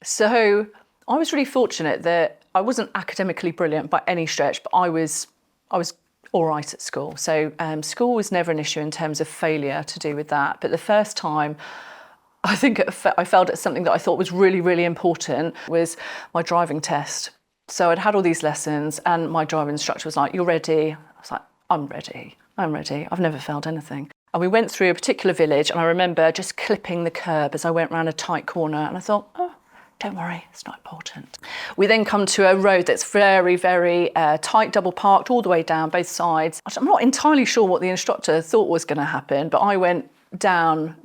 So I was really fortunate that I wasn't academically brilliant by any stretch, but I was all right at school. So school was never an issue in terms of failure to do with that. But the first time I think I failed at something that I thought was really, really important was my driving test. So I'd had all these lessons and my driving instructor was like, "You're ready?" I was like, I'm ready. I've never failed anything." And we went through a particular village and I remember just clipping the curb as I went round a tight corner and I thought, oh, don't worry, it's not important. We then come to a road that's very, very tight, double parked all the way down both sides. I'm not entirely sure what the instructor thought was going to happen, but I went down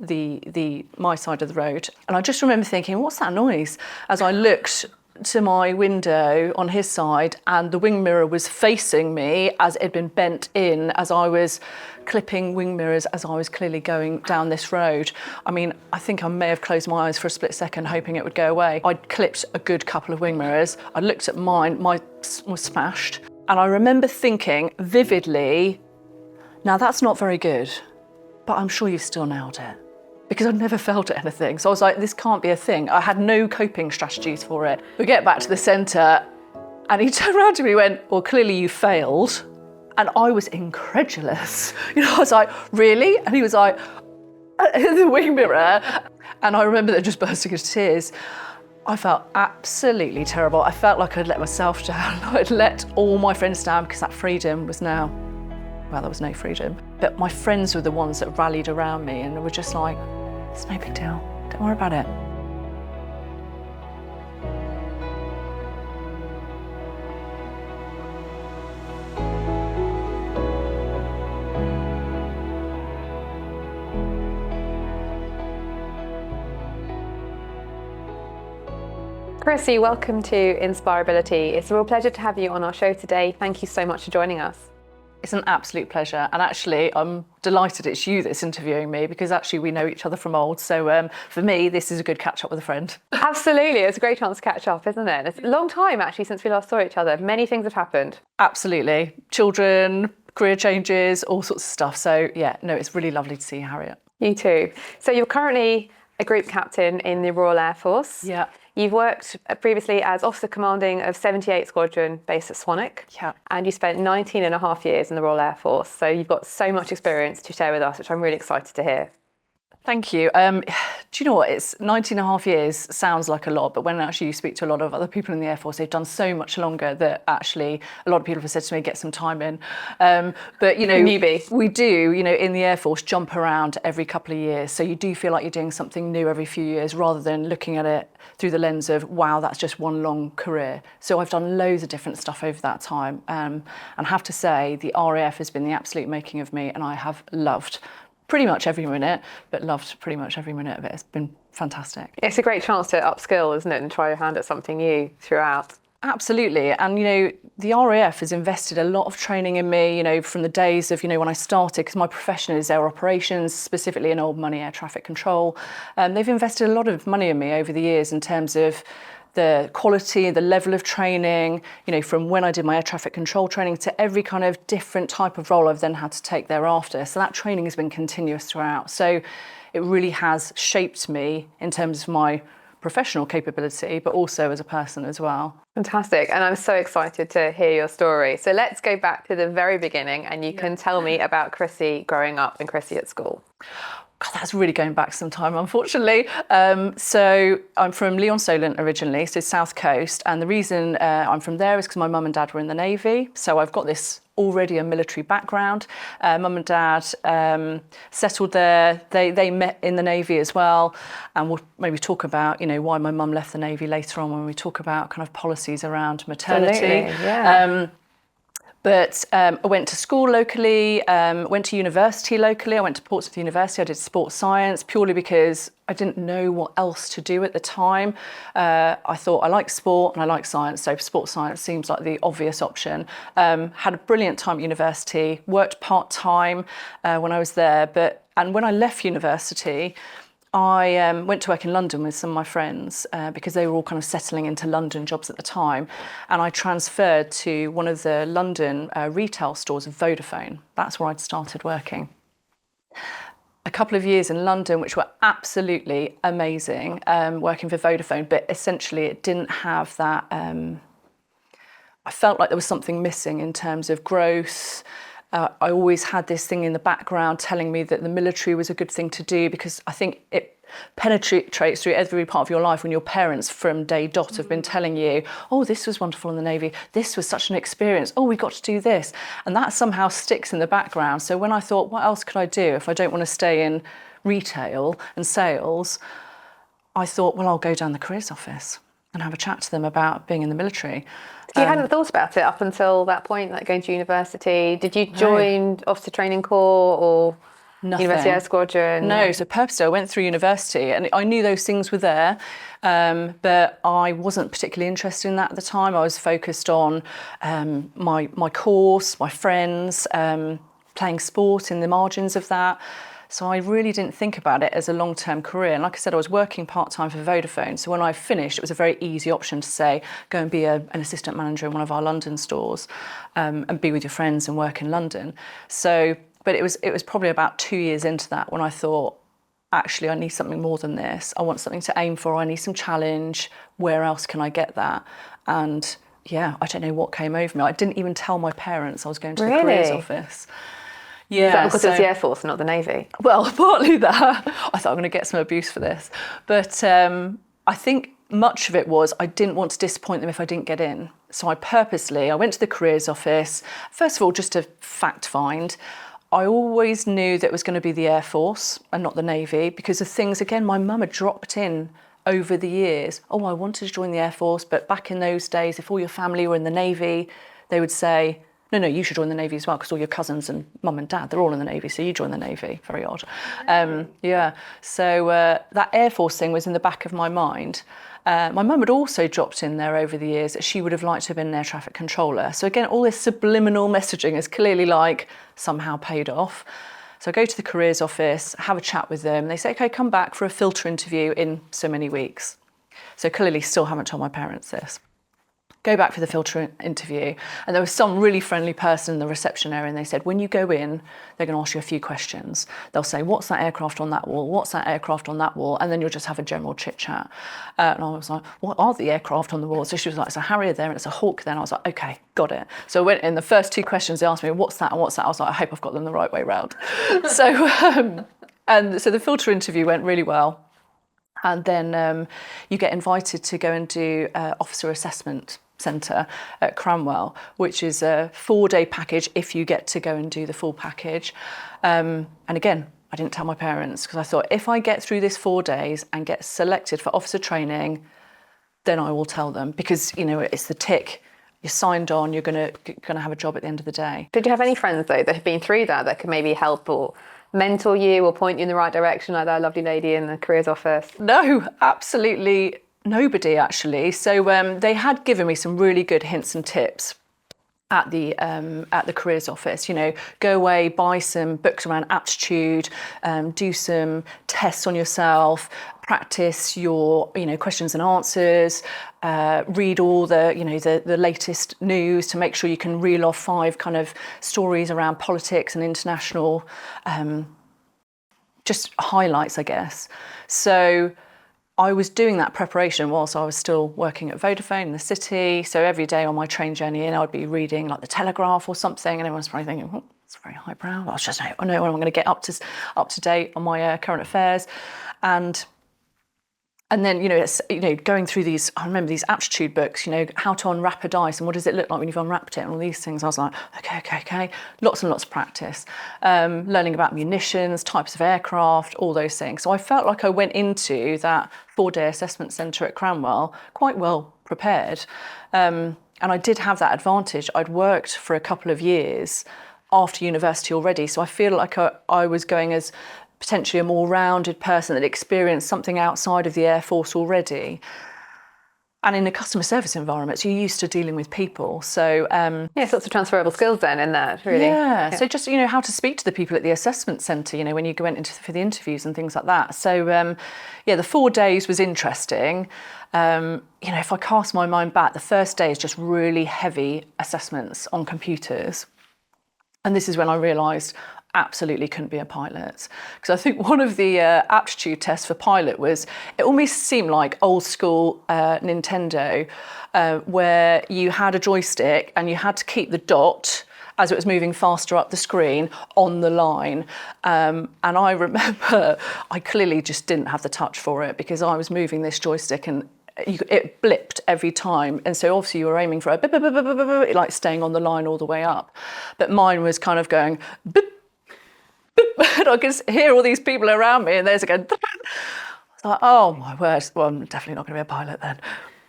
my side of the road and I just remember thinking, what's that noise? As I looked to my window on his side and the wing mirror was facing me as it had been bent in as I was clipping wing mirrors as I was clearly going down this road. I mean, I think I may have closed my eyes for a split second hoping it would go away. I'd clipped a good couple of wing mirrors. I looked at mine was smashed. And I remember thinking vividly, now that's not very good, but I'm sure you've still nailed it. Because I'd never failed at anything. So I was like, this can't be a thing. I had no coping strategies for it. We get back to the centre and he turned around to me and went, well, clearly you failed. And I was incredulous. I was like, really? And he was like, the wing mirror. And I remember them just bursting into tears. I felt absolutely terrible. I felt like I'd let myself down. I'd let all my friends down because that freedom was now, well, there was no freedom. But my friends were the ones that rallied around me and were just like, it's no big deal, don't worry about it. Chrissie, welcome to Inspirability. It's a real pleasure to have you on our show today. Thank you so much for joining us. It's an absolute pleasure. And actually, I'm delighted it's you that's interviewing me because actually we know each other from old. So for me, this is a good catch up with a friend. Absolutely. It's a great chance to catch up, isn't it? It's a long time actually since we last saw each other. Many things have happened. Absolutely. Children, career changes, all sorts of stuff. So yeah, no, it's really lovely to see you, Harriett. You too. So you're currently a group captain in the Royal Air Force. Yeah. You've worked previously as Officer Commanding of 78 Squadron based at Swanwick. Yeah. And you spent 19 and a half years in the Royal Air Force. So you've got so much experience to share with us, which I'm really excited to hear. Thank you. Do you know what? It's 19 and a half years sounds like a lot, but when actually you speak to a lot of other people in the Air Force, they've done so much longer that actually a lot of people have said to me, get some time in. But, Newbie. We do, in the Air Force, jump around every couple of years. So you do feel like you're doing something new every few years rather than looking at it through the lens of, wow, that's just one long career. So I've done loads of different stuff over that time. And I have to say, the RAF has been the absolute making of me and I have loved pretty much every minute, but loved pretty much every minute of it. It's been fantastic. It's a great chance to upskill, isn't it, and try your hand at something new throughout. Absolutely. And, the RAF has invested a lot of training in me, from the days of, when I started, because my profession is air operations, specifically in old money air traffic control. They've invested a lot of money in me over the years in terms of the quality, the level of training, from when I did my air traffic control training to every kind of different type of role I've then had to take thereafter. So that training has been continuous throughout. So it really has shaped me in terms of my professional capability, but also as a person as well. Fantastic. And I'm so excited to hear your story. So let's go back to the very beginning and you can tell me about Chrissie growing up and Chrissie at school. God, that's really going back some time, unfortunately. So I'm from Lyon-Solent originally, so South Coast. And the reason I'm from there is because my mum and dad were in the Navy. So I've got this already a military background. Mum and dad settled there. They met in the Navy as well. And we'll maybe talk about, why my mum left the Navy later on when we talk about kind of policies around maternity. Absolutely, yeah. But I went to school locally, went to university locally. I went to Portsmouth University. I did sports science purely because I didn't know what else to do at the time. I thought I like sport and I like science, so sports science seems like the obvious option. Had a brilliant time at university, worked part-time when I was there. And when I left university, I went to work in London with some of my friends because they were all kind of settling into London jobs at the time. And I transferred to one of the London retail stores of Vodaphone. That's where I'd started working. a couple of years in London, which were absolutely amazing, working for Vodaphone, but essentially it didn't have that, I felt like there was something missing in terms of growth. I always had this thing in the background telling me that the military was a good thing to do, because I think it penetrates through every part of your life when your parents from day dot have been telling you, oh, this was wonderful in the Navy, this was such an experience, oh, we got to do this. And that somehow sticks in the background. So when I thought, what else could I do if I don't want to stay in retail and sales, I thought, well, I'll go down the careers office and have a chat to them about being in the military. So you hadn't thought about it up until that point, like going to university? Did you join Officer Training Corps or Nothing. University Air Squadron? No, so purposely I went through university and I knew those things were there, but I wasn't particularly interested in that at the time. I was focused on my course, my friends, playing sport in the margins of that. So I really didn't think about it as a long-term career. And like I said, I was working part-time for Vodaphone. So when I finished, it was a very easy option to say, go and be an assistant manager in one of our London stores, and be with your friends and work in London. So, but it was probably about 2 years into that when I thought, actually, I need something more than this. I want something to aim for. I need some challenge. Where else can I get that? And yeah, I don't know what came over me. I didn't even tell my parents I was going to the careers office. Yeah, is that because it's the Air Force, not the Navy? Well, partly that. I thought I'm going to get some abuse for this. But I think much of it was I didn't want to disappoint them if I didn't get in. So I went to the careers office, first of all, just to fact find. I always knew that it was going to be the Air Force and not the Navy, because of things, again, my mum had dropped in over the years. Oh, I wanted to join the Air Force, but back in those days, if all your family were in the Navy, they would say, no, you should join the Navy as well, because all your cousins and mum and dad, they're all in the Navy, so you join the Navy. Very odd. Yeah, so that Air Force thing was in the back of my mind. My mum had also dropped in there over the years that she would have liked to have been an air traffic controller. So again, all this subliminal messaging has clearly somehow paid off. So I go to the careers office, have a chat with them. They say, okay, come back for a filter interview in so many weeks. So clearly still haven't told my parents this. Go back for the filter interview, and there was some really friendly person in the reception area, and they said, when you go in, they're going to ask you a few questions. They'll say, what's that aircraft on that wall? What's that aircraft on that wall? And then you'll just have a general chit chat. And I was like, what are the aircraft on the wall? So she was like, it's a Harriett there and it's a Hawk there. And I was like, okay, got it. So I went in, the first two questions they asked me, what's that and what's that? I was like, I hope I've got them the right way round. So the filter interview went really well. And then you get invited to go and do officer assessment centre at Cranwell, which is a 4-day package if you get to go and do the full package. And again, I didn't tell my parents, because I thought if I get through this 4 days and get selected for officer training, then I will tell them, because it's the tick. You're signed on. You're going to have a job at the end of the day. Did you have any friends though that have been through that could maybe help or mentor you or point you in the right direction, like that lovely lady in the careers office? No, absolutely nobody actually. So they had given me some really good hints and tips at the careers office. Go away, buy some books around aptitude, do some tests on yourself, practice your questions and answers, read all the latest news to make sure you can reel off 5 kind of stories around politics and international just highlights, I guess. So I was doing that preparation whilst I was still working at Vodaphone in the city. So every day on my train journey in, I would be reading like the Telegraph or something, and everyone's probably thinking, oh, it's very highbrow. I was just, I know when I'm going to get up to date on my current affairs, and then going through these. I remember these aptitude books. How to unwrap a dice and what does it look like when you've unwrapped it, and all these things. I was like, okay, lots and lots of practice, learning about munitions, types of aircraft, all those things. So I felt like I went into that 4-day assessment centre at Cranwell quite well prepared, and I did have that advantage. I'd worked for a couple of years after university already, so I feel like I was going as potentially a more rounded person that experienced something outside of the Air Force already. And in a customer service environment, so you're used to dealing with people. So lots of transferable skills then in that, really. Yeah. So just how to speak to the people at the assessment centre, when you went for the interviews and things like that. So the 4 days was interesting. If I cast my mind back, the first day is just really heavy assessments on computers. And this is when I realised, absolutely couldn't be a pilot. Because I think one of the aptitude tests for pilot was, it almost seemed like old school Nintendo, where you had a joystick and you had to keep the dot as it was moving faster up the screen on the line. And I remember I clearly just didn't have the touch for it, because I was moving this joystick and it blipped every time. And so obviously you were aiming for a bip, bip, bip, bip, bip, bip, like staying on the line all the way up. But mine was kind of going bip, bip, and I could hear all these people around me and there's again. I was like, oh my word, well, I'm definitely not going to be a pilot then,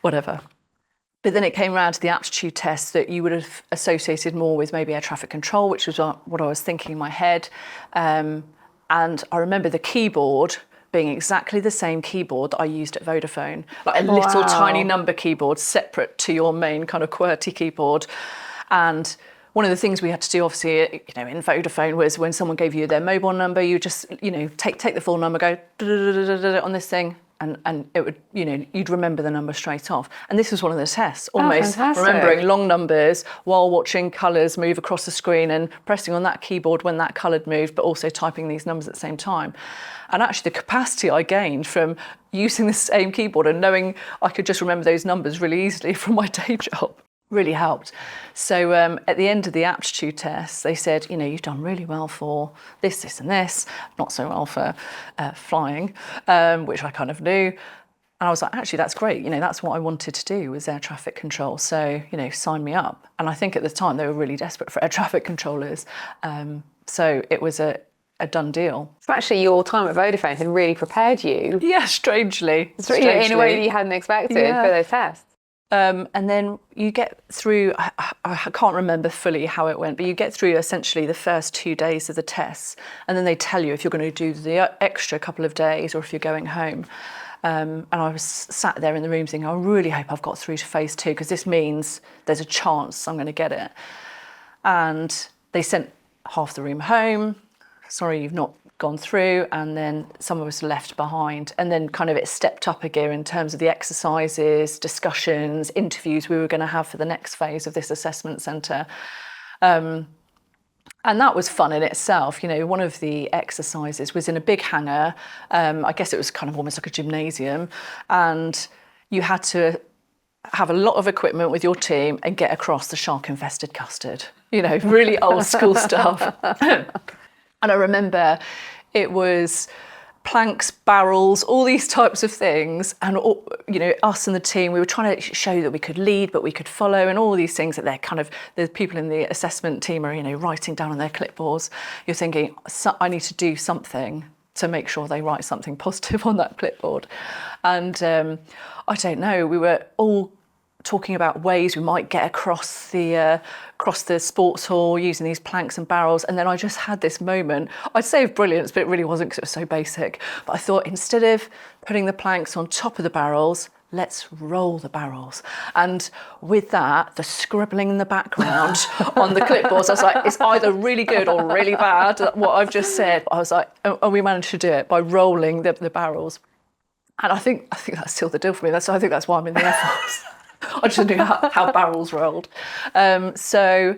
whatever. But then it came around to the aptitude test that you would have associated more with maybe air traffic control, which was what I was thinking in my head. And I remember the keyboard being exactly the same keyboard that I used at Vodaphone, like a little tiny number keyboard separate to your main kind of QWERTY keyboard. And one of the things we had to do, obviously, in Vodafone, was when someone gave you their mobile number, you just, take the full number, go on this thing, and it would, you'd remember the number straight off. And this was one of the tests, almost remembering long numbers while watching colours move across the screen and pressing on that keyboard when that colour moved, but also typing these numbers at the same time. And actually the capacity I gained from using the same keyboard and knowing I could just remember those numbers really easily from my day job really helped. So at the end of the aptitude test, they said, you've done really well for this, this and this, not so well for flying, which I kind of knew. And I was like, actually, that's great. That's what I wanted to do, was air traffic control. So, sign me up. And I think at the time they were really desperate for air traffic controllers. So it was a done deal. So actually your time at Vodafone had really prepared you. Yeah, strangely. In a way that you hadn't expected for those tests. And then you get through, I can't remember fully how it went, but you get through essentially the first 2 days of the tests, and then they tell you if you're going to do the extra couple of days or if you're going home. And I was sat there in the room thinking, I really hope I've got through to phase 2, because this means there's a chance I'm going to get it. And they sent half the room home. Sorry, you've not gone through. And then some of us left behind. And then kind of it stepped up a gear in terms of the exercises, discussions, interviews we were going to have for the next phase of this assessment centre. And that was fun in itself. One of the exercises was in a big hangar. I guess it was kind of almost like a gymnasium. And you had to have a lot of equipment with your team and get across the shark-infested custard. Really old school stuff. And I remember it was planks, barrels, all these types of things. And, us and the team, we were trying to show that we could lead, but we could follow, and all these things that the people in the assessment team are, writing down on their clipboards. You're thinking, I need to do something to make sure they write something positive on that clipboard. And I don't know, we were all talking about ways we might get across the sports hall using these planks and barrels. And then I just had this moment, I'd say of brilliance, but it really wasn't, because it was so basic. But I thought, instead of putting the planks on top of the barrels, let's roll the barrels. And with that, the scribbling in the background on the clipboards, I was like, it's either really good or really bad, what I've just said. But I was like, and we managed to do it by rolling the barrels. And I think that's still the deal for me. I think that's why I'm in the Air Force. I just knew how barrels rolled. So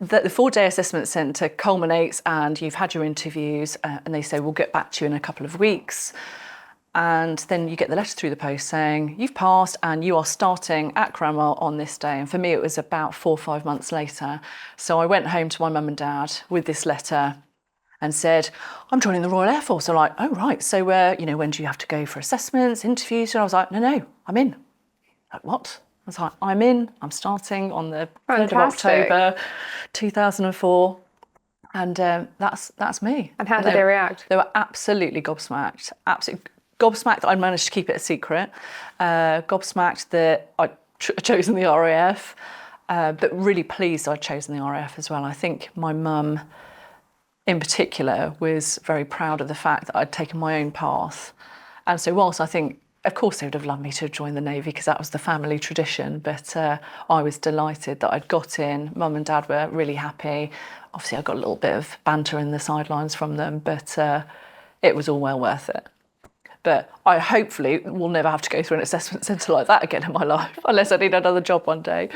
the 4-day assessment centre culminates, and you've had your interviews, and they say, we'll get back to you in a couple of weeks. And then you get the letter through the post saying, you've passed and you are starting at Cranwell on this day. And for me, it was about 4 or 5 months later. So I went home to my mum and dad with this letter and said, I'm joining the Royal Air Force. They're like, oh, right. So, when do you have to go for assessments, interviews? And I was like, no, I'm in. Like, what? I was like, I'm in. I'm starting on the 3rd of October 2004. And that's me. And how did they react? They were absolutely gobsmacked. Absolutely gobsmacked that I'd managed to keep it a secret. Gobsmacked that I'd chosen the RAF. But really pleased I'd chosen the RAF as well. I think my mum, in particular, was very proud of the fact that I'd taken my own path. And so whilst I think, of course, they would have loved me to join the Navy because that was the family tradition, but I was delighted that I'd got in. Mum and Dad were really happy. Obviously, I got a little bit of banter in the sidelines from them, but it was all well worth it. But I hopefully will never have to go through an assessment centre like that again in my life, unless I need another job one day.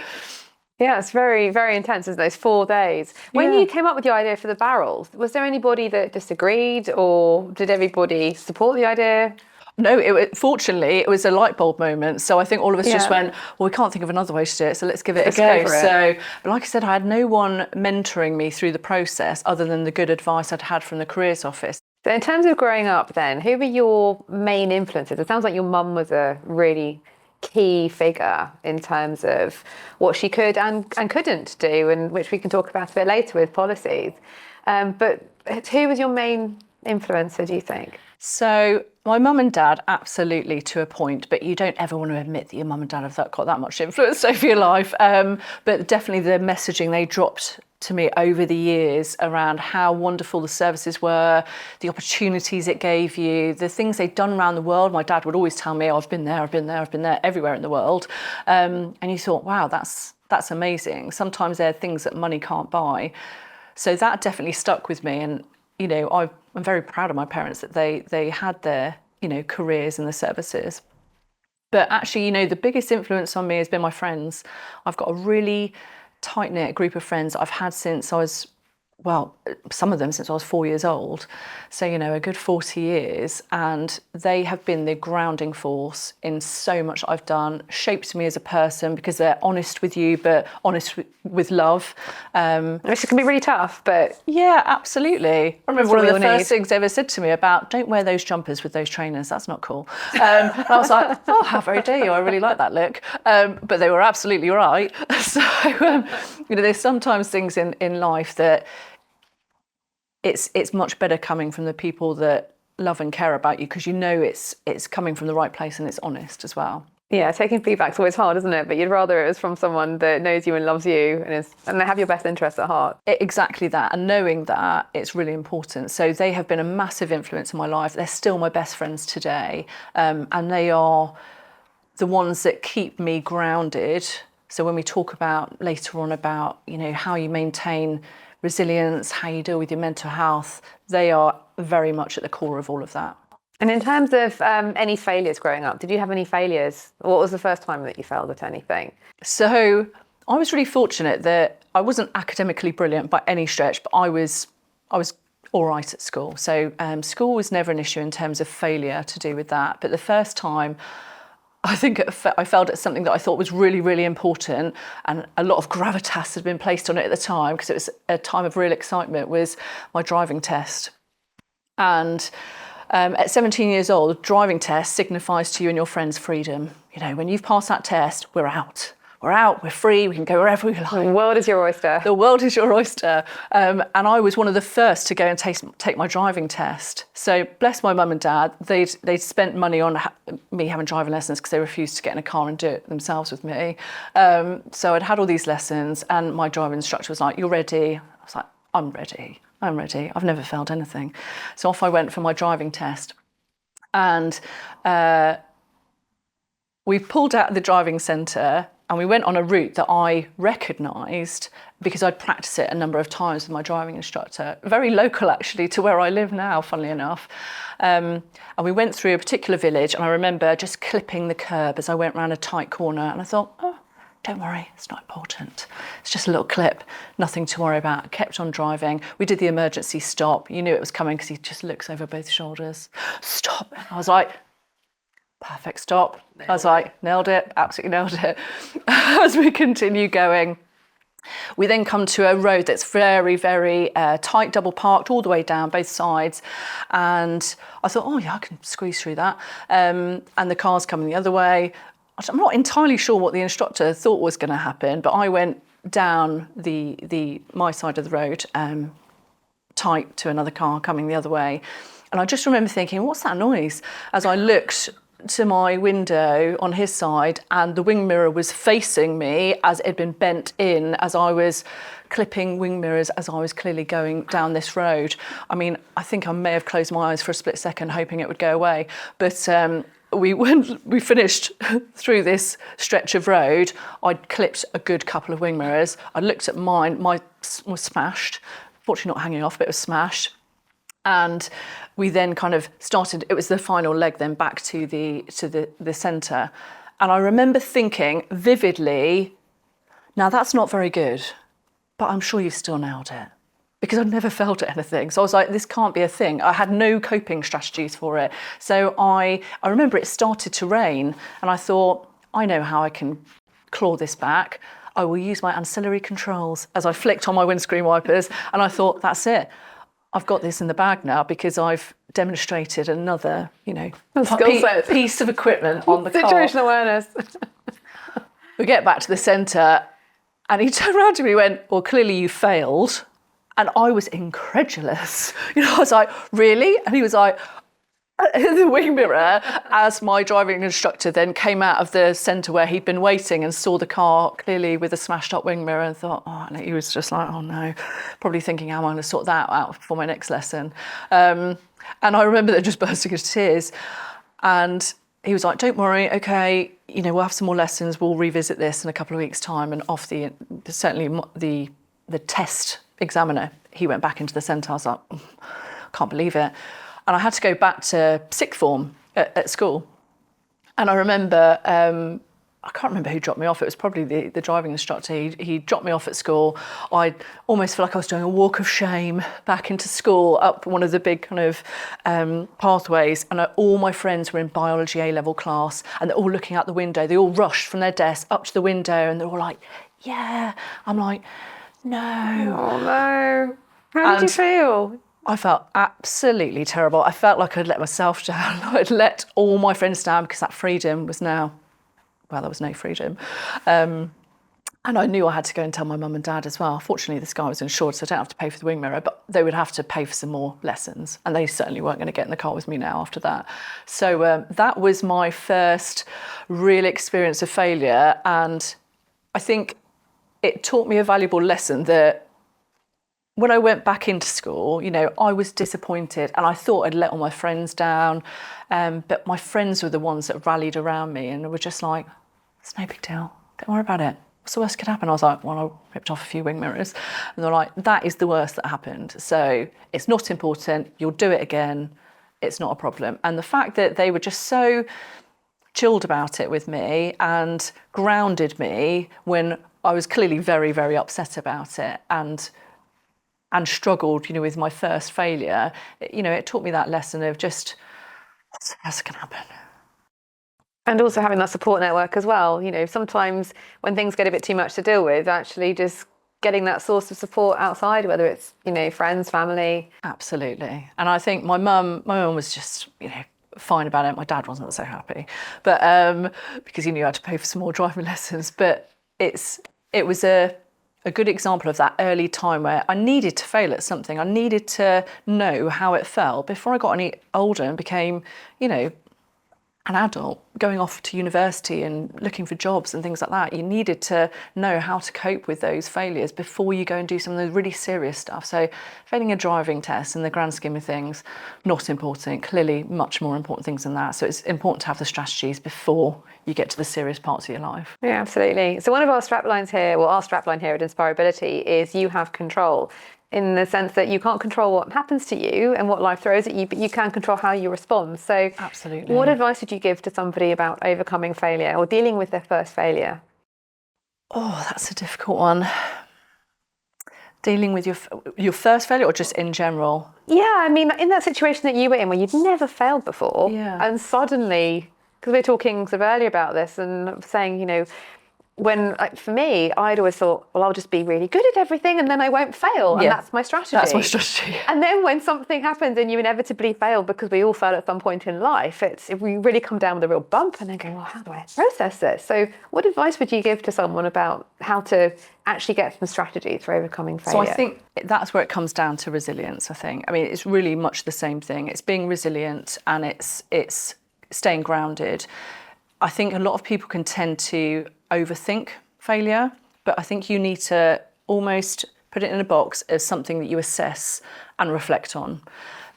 Yeah, it's very, very intense, isn't it? Those 4 days. When you came up with the idea for the barrels, was there anybody that disagreed, or did everybody support the idea? No, fortunately, it was a light bulb moment. So I think all of us just went, well, we can't think of another way to do it, so let's give it a go. So, but like I said, I had no one mentoring me through the process other than the good advice I'd had from the careers office. So in terms of growing up then, who were your main influences? It sounds like your mum was a really key figure in terms of what she could and couldn't do, and which we can talk about a bit later with policies. But who was your main influencer, do you think? So my mum and dad, absolutely to a point, but you don't ever want to admit that your mum and dad have got that much influence over your life. But definitely the messaging they dropped to me over the years around how wonderful the services were, the opportunities it gave you, the things they'd done around the world. My dad would always tell me, oh, I've been there, everywhere in the world. And you thought, wow, that's amazing. Sometimes there are things that money can't buy. So that definitely stuck with me. And, you know, I'm very proud of my parents that they had their, you know, careers in the services. But actually, you know, the biggest influence on me has been my friends. I've got a really tight-knit group of friends I've had since I was, well, some of them since I was 4 years old. So, you know, a good 40 years. And they have been the grounding force in so much I've done, shaped me as a person because they're honest with you, but honest with love. Which can be really tough, but... Yeah, absolutely. I remember one of the first things they ever said to me about, don't wear those jumpers with those trainers, that's not cool. And I was like, oh, how very dare you, I really like that look. But they were absolutely right. So, you know, there's sometimes things in life that it's much better coming from the people that love and care about you, because you know it's coming from the right place and it's honest as well. Yeah, taking feedback's always hard, isn't it? But you'd rather it was from someone that knows you and loves you and they have your best interests at heart. Exactly that. And knowing that, it's really important. So they have been a massive influence in my life. They're still my best friends today. And they are the ones that keep me grounded. So when we talk about later on about, you know, how you maintain resilience, how you deal with your mental health, they are very much at the core of all of that. And in terms of any failures growing up, did you have any failures? What was the first time that you failed at anything? So I was really fortunate that I wasn't academically brilliant by any stretch, but I was all right at school. So school was never an issue in terms of failure to do with that. But the first time, I think I failed at something that I thought was really, really important, and a lot of gravitas had been placed on it at the time because it was a time of real excitement, was my driving test. And at 17 years old, driving test signifies to you and your friends freedom. You know, when you've passed that test, we're out. We're free, we can go wherever we like. The world is your oyster. The world is your oyster. And I was one of the first to go and take my driving test. So bless my mum and dad, they'd spent money on me having driving lessons because they refused to get in a car and do it themselves with me. So I'd had all these lessons and my driving instructor was like, you're ready? I was like, I'm ready. I've never failed anything. So off I went for my driving test. And we pulled out of the driving centre and we went on a route that I recognised because I'd practiced it a number of times with my driving instructor. Very local, actually, to where I live now, funnily enough. And we went through a particular village, and I remember just clipping the curb as I went round a tight corner. And I thought, oh, don't worry, it's not important. It's just a little clip, nothing to worry about. I kept on driving. We did the emergency stop. You knew it was coming because he just looks over both shoulders. Stop. And I was like, perfect stop. I was like, nailed it, absolutely nailed it. As we continue going, we then come to a road that's very, very tight, double parked all the way down both sides. And I thought, oh yeah, I can squeeze through that. And the car's coming the other way. I'm not entirely sure what the instructor thought was going to happen, but I went down my side of the road, tight to another car coming the other way. And I just remember thinking, what's that noise? As I looked to my window on his side, and the wing mirror was facing me as it had been bent in as I was clipping wing mirrors as I was clearly going down this road. I mean, I think I may have closed my eyes for a split second hoping it would go away. But we finished through this stretch of road. I'd clipped a good couple of wing mirrors. I looked at mine was smashed. Fortunately not hanging off, but it was smashed. And we then kind of started, it was the final leg then back to the centre. And I remember thinking vividly, Now, that's not very good, but I'm sure you've still nailed it, because I'd never failed at anything. So I was like, this can't be a thing. I had no coping strategies for it. So I remember it started to rain and I thought, I know how I can claw this back. I will use my ancillary controls as I flicked on my windscreen wipers. And I thought, that's it. I've got this in the bag now because I've demonstrated another, piece of equipment on the car. Situational awareness. We get back to the centre and he turned around to me and went, well, clearly you failed. And I was incredulous. I was like, really? And he was like, in the wing mirror, as my driving instructor then came out of the centre where he'd been waiting and saw the car clearly with a smashed up wing mirror and thought, and he was just like, oh no, probably thinking, how am I going to sort that out for my next lesson? And I remember them just bursting into tears. And he was like, don't worry, okay, we'll have some more lessons, we'll revisit this in a couple of weeks' time. And off the test examiner, he went back into the centre. I was like, can't believe it. And I had to go back to sixth form at school. And I remember, I can't remember who dropped me off. It was probably the driving instructor. He dropped me off at school. I almost felt like I was doing a walk of shame back into school, up one of the big kind of pathways. And all my friends were in biology A-level class and they're all looking out the window. They all rushed from their desk up to the window and they're all like, yeah. I'm like, no. Oh no. How did you feel? I felt absolutely terrible. I felt like I'd let myself down. I'd let all my friends down because that freedom was now, there was no freedom. And I knew I had to go and tell my mum and dad as well. Fortunately, this guy was insured, so I don't have to pay for the wing mirror, but they would have to pay for some more lessons. And they certainly weren't going to get in the car with me now after that. So that was my first real experience of failure. And I think it taught me a valuable lesson that when I went back into school, I was disappointed and I thought I'd let all my friends down. But my friends were the ones that rallied around me and were just like, it's no big deal. Don't worry about it. What's the worst that could happen? I was like, well, I ripped off a few wing mirrors. And they're like, that is the worst that happened. So it's not important. You'll do it again. It's not a problem. And the fact that they were just so chilled about it with me and grounded me when I was clearly very, very upset about it and struggled, with my first failure, it taught me that lesson of just what's the worst that can happen. And also having that support network as well. Sometimes when things get a bit too much to deal with, actually just getting that source of support outside, whether it's, friends, family. Absolutely. And I think my mum was just, fine about it. My dad wasn't so happy, but because he knew I had to pay for some more driving lessons. But it was a good example of that early time where I needed to fail at something. I needed to know how it felt before I got any older and became, an adult going off to university and looking for jobs and things like that. You needed to know how to cope with those failures before you go and do some of the really serious stuff. So failing a driving test in the grand scheme of things, not important, clearly much more important things than that. So it's important to have the strategies before you get to the serious parts of your life. Yeah, absolutely. So one of our straplines here, our strapline here at Inspirability is you have control, in the sense that you can't control what happens to you and what life throws at you, but you can control how you respond. So absolutely. What advice would you give to somebody about overcoming failure or dealing with their first failure? Oh, that's a difficult one. Dealing with your first failure or just in general? Yeah, I mean, in that situation that you were in where you'd never failed before, and suddenly, because we were talking sort of earlier about this and saying, when, for me, I'd always thought, well, I'll just be really good at everything and then I won't fail. And that's my strategy. That's my strategy. And then when something happens and you inevitably fail, because we all fail at some point in life, we really come down with a real bump and then go, well, how do I process this? So what advice would you give to someone about how to actually get some strategies for overcoming failure? So I think that's where it comes down to resilience, I think. I mean, it's really much the same thing. It's being resilient and it's staying grounded. I think a lot of people can tend to overthink failure, but I think you need to almost put it in a box as something that you assess and reflect on,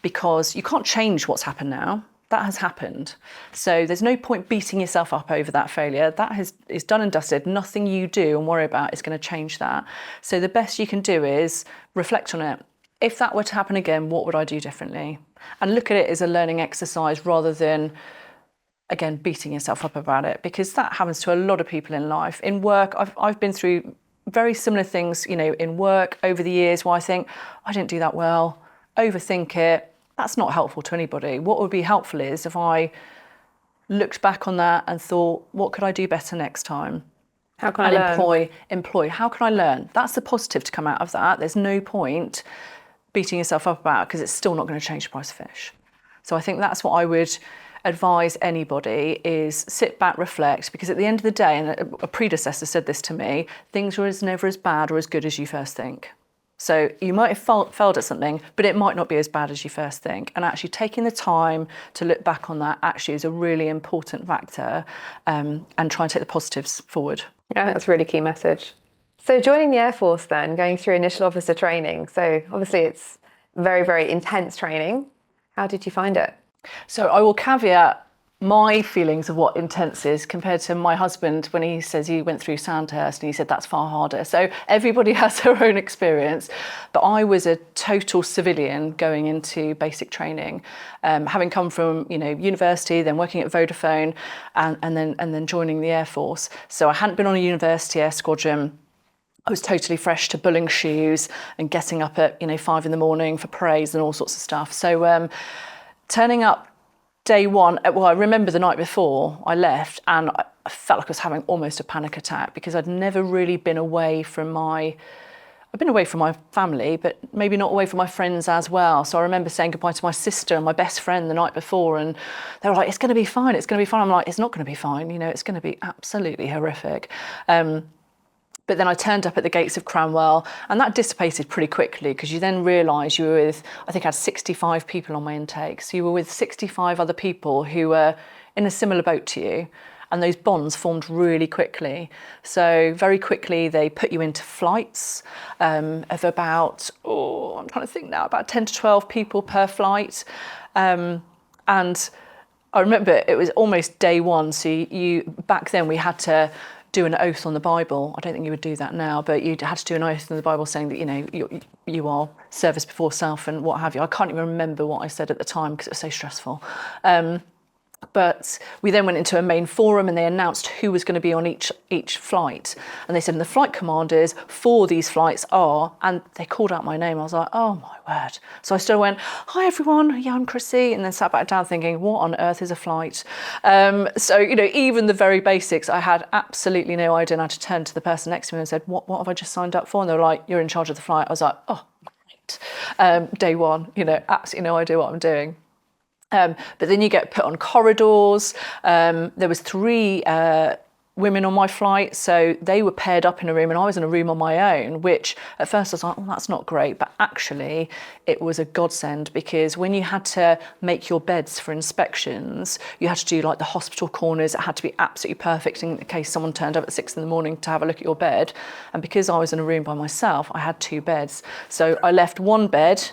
because you can't change what's happened now. That has happened. So there's no point beating yourself up over that failure. That is done and dusted. Nothing you do and worry about is going to change that. So the best you can do is reflect on it. If that were to happen again, what would I do differently? And look at it as a learning exercise rather than, again, beating yourself up about it, because that happens to a lot of people in life. In work, I've been through very similar things, you know, in work over the years where I think, I didn't do that well, overthink it. That's not helpful to anybody. What would be helpful is if I looked back on that and thought, what could I do better next time? How can I learn? Employ. How can I learn? That's the positive to come out of that. There's no point beating yourself up about, because it's still not going to change the price of fish. So I think that's what I would advise anybody, is sit back, reflect, because at the end of the day, and a predecessor said this to me, things are never as bad or as good as you first think. So you might have failed at something, but it might not be as bad as you first think. And actually taking the time to look back on that actually is a really important factor, and try and take the positives forward. Yeah, that's a really key message. So joining the Air Force then, going through initial officer training. So obviously it's very, very intense training. How did you find it? So I will caveat my feelings of what intense is compared to my husband when he says he went through Sandhurst and he said that's far harder. So everybody has their own experience, but I was a total civilian going into basic training, having come from, you know, university, then working at Vodaphone, and then joining the Air Force. So I hadn't been on a university air squadron. I was totally fresh to bulling shoes and getting up at, you know, 5 a.m. for parades and all sorts of stuff. So turning up day one, well, I remember the night before I left and I felt like I was having almost a panic attack, because I'd never really been away from I've been away from my family, but maybe not away from my friends as well. So I remember saying goodbye to my sister and my best friend the night before, and they were like, it's going to be fine, it's going to be fine. I'm like, it's not going to be fine, you know, it's going to be absolutely horrific. But then I turned up at the gates of Cranwell, and that dissipated pretty quickly, because you then realise you were with, I think I had 65 people on my intake. So you were with 65 other people who were in a similar boat to you, and those bonds formed really quickly. So very quickly they put you into flights of about, I'm trying to think now, about 10 to 12 people per flight. And I remember it was almost day one. So you back then we had to do an oath on the Bible. I don't think you would do that now, but you had to do an oath on the Bible saying that, you know, you are service before self and what have you. I can't even remember what I said at the time because it was so stressful. But we then went into a main forum and they announced who was going to be on each flight. And they said, and the flight commanders for these flights are, and they called out my name. I was like, oh my word. So I still went, hi everyone, yeah, I'm Chrissie. And then sat back down thinking, what on earth is a flight? So, you know, even the very basics, I had absolutely no idea. And I had to turn to the person next to me and said, what have I just signed up for? And they were like, you're in charge of the flight. I was like, oh, great. Day one, you know, absolutely no idea what I'm doing. But then you get put on corridors. There was 3 women on my flight, so they were paired up in a room and I was in a room on my own, which at first I was like, oh, that's not great. But actually it was a godsend, because when you had to make your beds for inspections, you had to do like the hospital corners. It had to be absolutely perfect in case someone turned up at 6 a.m. to have a look at your bed. And because I was in a room by myself, I had 2 beds. So I left one bed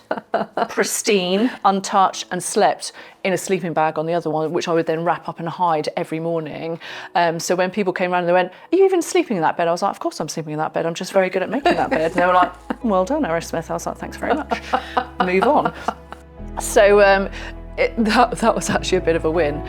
pristine, untouched, and slept in a sleeping bag on the other one, which I would then wrap up and hide every morning. So when people came around and they went, are you even sleeping in that bed? I was like, of course I'm sleeping in that bed. I'm just very good at making that bed. And they were like, well done, Aerosmith. I was like, thanks very much. Move on. So that was actually a bit of a win.